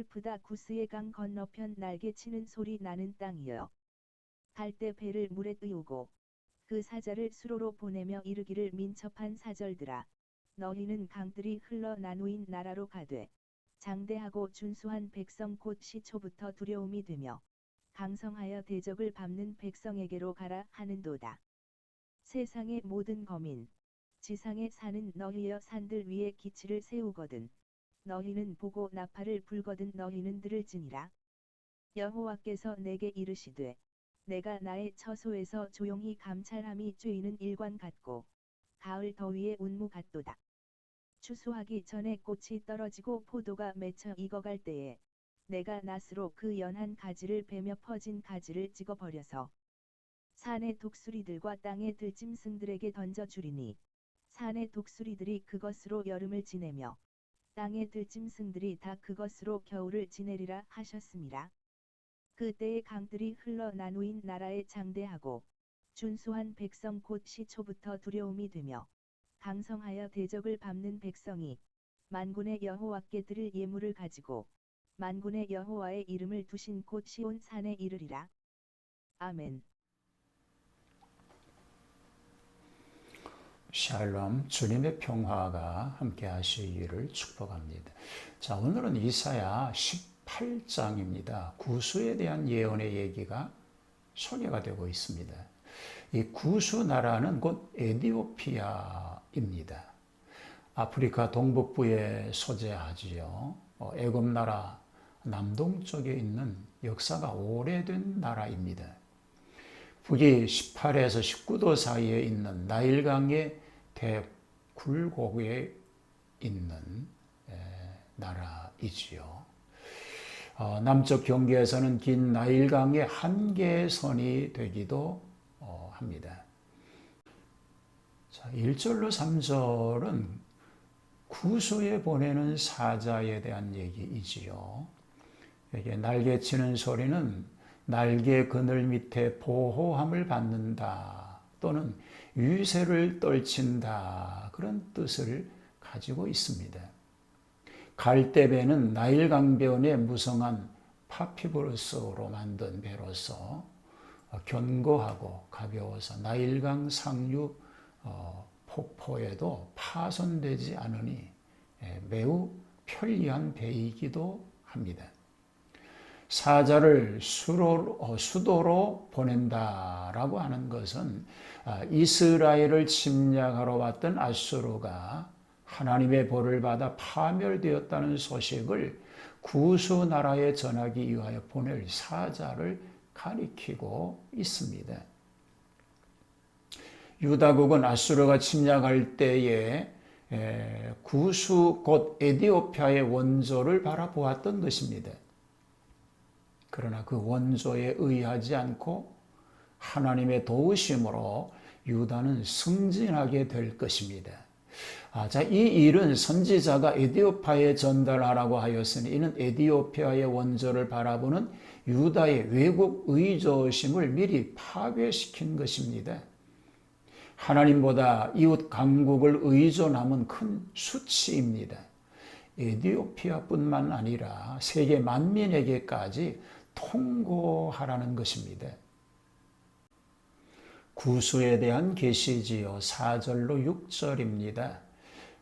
슬프다 구스의 강 건너편 날개 치는 소리 나는 땅이여. 갈 때 배를 물에 띄우고 그 사자를 수로로 보내며 이르기를 민첩한 사절들아. 너희는 강들이 흘러 나누인 나라로 가되 장대하고 준수한 백성 곧 시초부터 두려움이 되며 강성하여 대적을 밟는 백성에게로 가라 하는도다. 세상의 모든 거민, 지상에 사는 너희여 산들 위에 기치를 세우거든 너희는 보고 나팔을 불거든 너희는 들을지니라. 여호와께서 내게 이르시되 내가 나의 처소에서 조용히 감찰함이 쬐이는 일관 같고 가을 더위의 운무 같도다. 추수하기 전에 꽃이 떨어지고 포도가 맺혀 익어갈 때에 내가 낫으로 그 연한 가지를 베며 퍼진 가지를 찍어버려서 산의 독수리들과 땅의 들짐승들에게 던져주리니 산의 독수리들이 그것으로 여름을 지내며 땅의 들짐승들이 다 그것으로 겨울을 지내리라 하셨습니다. 그때의 강들이 흘러 나누인 나라에 장대하고 준수한 백성 곧 시초부터 두려움이 되며 강성하여 대적을 밟는 백성이 만군의 여호와께 드릴 예물을 가지고 만군의 여호와의 이름을 두신 곳 시온 산에 이르리라. 아멘. 샬롬, 주님의 평화가 함께 하시기를 축복합니다. 자, 오늘은 이사야 18장입니다. 구수에 대한 예언의 얘기가 소개가 되고 있습니다. 이 구수 나라는 곧 에디오피아입니다. 아프리카 동북부에 소재하지요. 애굽 나라 남동쪽에 있는 역사가 오래된 나라입니다. 북위 18에서 19도 사이에 있는 나일강의 대굴곡에 있는 나라이지요. 남쪽 경계에서는 긴 나일강의 한계선이 되기도 합니다. 자, 1절로 3절은 구수에 보내는 사자에 대한 얘기이지요. 여기에 날개치는 소리는 날개 그늘 밑에 보호함을 받는다 또는 위세를 떨친다 그런 뜻을 가지고 있습니다. 갈대배는 나일강변에 무성한 파피브루스로 만든 배로서 견고하고 가벼워서 나일강 상류 폭포에도 파손되지 않으니 매우 편리한 배이기도 합니다. 사자를 수도로 보낸다라고 하는 것은 이스라엘을 침략하러 왔던 아수르가 하나님의 벌을 받아 파멸되었다는 소식을 구수 나라에 전하기 위하여 보낼 사자를 가리키고 있습니다. 유다국은 아수르가 침략할 때에 구수 곧 에디오피아의 원조를 바라보았던 것입니다. 그러나 그 원조에 의하지 않고 하나님의 도우심으로 유다는 승진하게 될 것입니다. 자, 이 일은 선지자가 에디오피아에 전달하라고 하였으니 이는 에디오피아의 원조를 바라보는 유다의 외국 의조심을 미리 파괴시킨 것입니다. 하나님보다 이웃 강국을 의존함은 큰 수치입니다. 에디오피아뿐만 아니라 세계 만민에게까지 통고하라는 것입니다. 구수에 대한 계시지요. 4절로 6절입니다.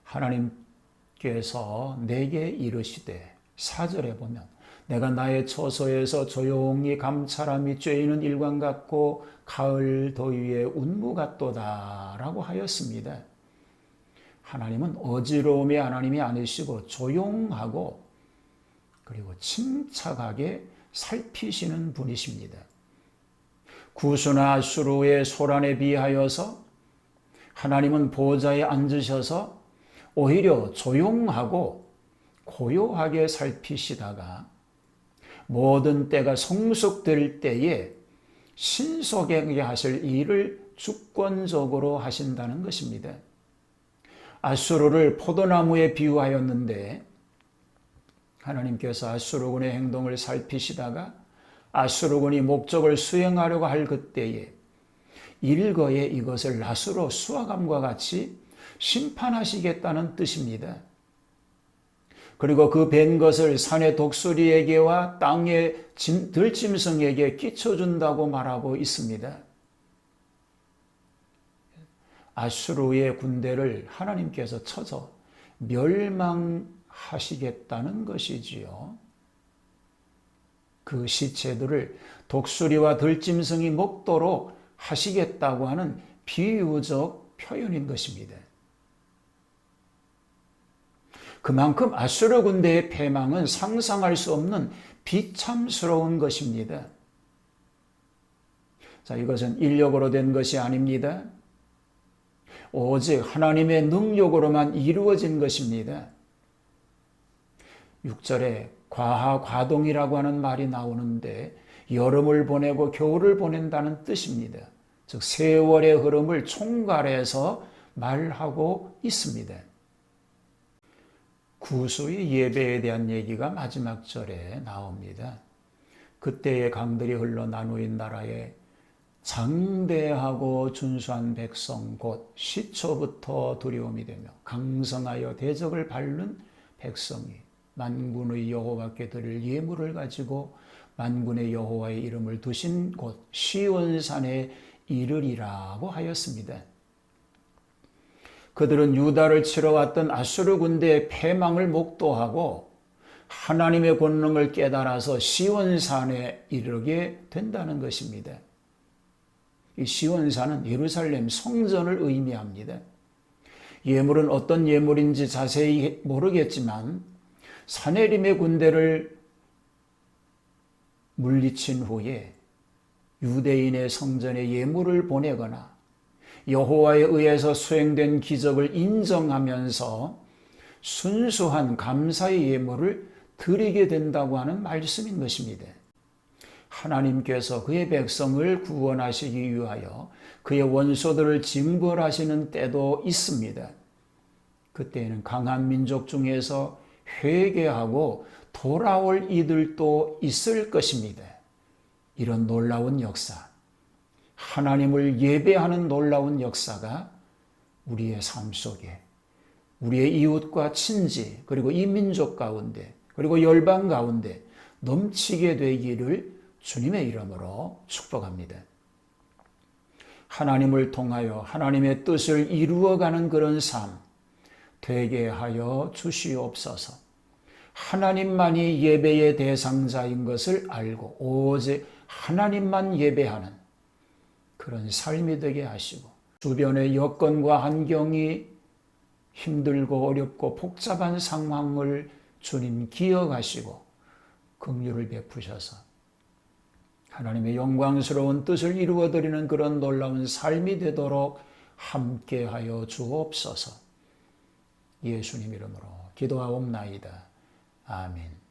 하나님께서 내게 이르시되 4절에 보면 내가 나의 처소에서 조용히 감찰함이 쬐이는 일관 같고 가을 더위의 운무 같도다 라고 하였습니다. 하나님은 어지러움의 하나님이 아니시고 조용하고 그리고 침착하게 살피시는 분이십니다. 구수나 아수르의 소란에 비하여서 하나님은 보좌에 앉으셔서 오히려 조용하고 고요하게 살피시다가 모든 때가 성숙될 때에 신속하게 하실 일을 주권적으로 하신다는 것입니다. 아수르를 포도나무에 비유하였는데 하나님께서 아수르군의 행동을 살피시다가 아수르군이 목적을 수행하려고 할 그때에 일거에 이것을 낫으로 수확함과 같이 심판하시겠다는 뜻입니다. 그리고 그 벤 것을 산의 독수리에게와 땅의 들짐승에게 끼쳐준다고 말하고 있습니다. 아수르의 군대를 하나님께서 쳐서 멸망하시겠다는 것이지요. 그 시체들을 독수리와 들짐승이 먹도록 하시겠다고 하는 비유적 표현인 것입니다. 그만큼 아수르 군대의 패망은 상상할 수 없는 비참스러운 것입니다. 자, 이것은 인력으로 된 것이 아닙니다. 오직 하나님의 능력으로만 이루어진 것입니다. 6절에 과하과동이라고 하는 말이 나오는데 여름을 보내고 겨울을 보낸다는 뜻입니다. 즉 세월의 흐름을 총괄해서 말하고 있습니다. 구수의 예배에 대한 얘기가 마지막 절에 나옵니다. 그때의 강들이 흘러 나누인 나라에 장대하고 준수한 백성 곧 시초부터 두려움이 되며 강성하여 대적을 밟는 백성이 만군의 여호와께 드릴 예물을 가지고 만군의 여호와의 이름을 두신 곳 시온산에 이르리라고 하였습니다. 그들은 유다를 치러 왔던 아수르 군대의 패망을 목도하고 하나님의 권능을 깨달아서 시온산에 이르게 된다는 것입니다. 이 시온산은 예루살렘 성전을 의미합니다. 예물은 어떤 예물인지 자세히 모르겠지만 사네림의 군대를 물리친 후에 유대인의 성전에 예물을 보내거나 여호와에 의해서 수행된 기적을 인정하면서 순수한 감사의 예물을 드리게 된다고 하는 말씀인 것입니다. 하나님께서 그의 백성을 구원하시기 위하여 그의 원수들을 징벌하시는 때도 있습니다. 그때에는 강한 민족 중에서 회개하고 돌아올 이들도 있을 것입니다. 이런 놀라운 역사, 하나님을 예배하는 놀라운 역사가 우리의 삶 속에 우리의 이웃과 친지 그리고 이 민족 가운데 그리고 열방 가운데 넘치게 되기를 주님의 이름으로 축복합니다. 하나님을 통하여 하나님의 뜻을 이루어가는 그런 삶 되게 하여 주시옵소서. 하나님만이 예배의 대상자인 것을 알고 오직 하나님만 예배하는 그런 삶이 되게 하시고 주변의 여건과 환경이 힘들고 어렵고 복잡한 상황을 주님 기억하시고 긍휼을 베푸셔서 하나님의 영광스러운 뜻을 이루어드리는 그런 놀라운 삶이 되도록 함께하여 주옵소서. 예수님 이름으로 기도하옵나이다. 아멘.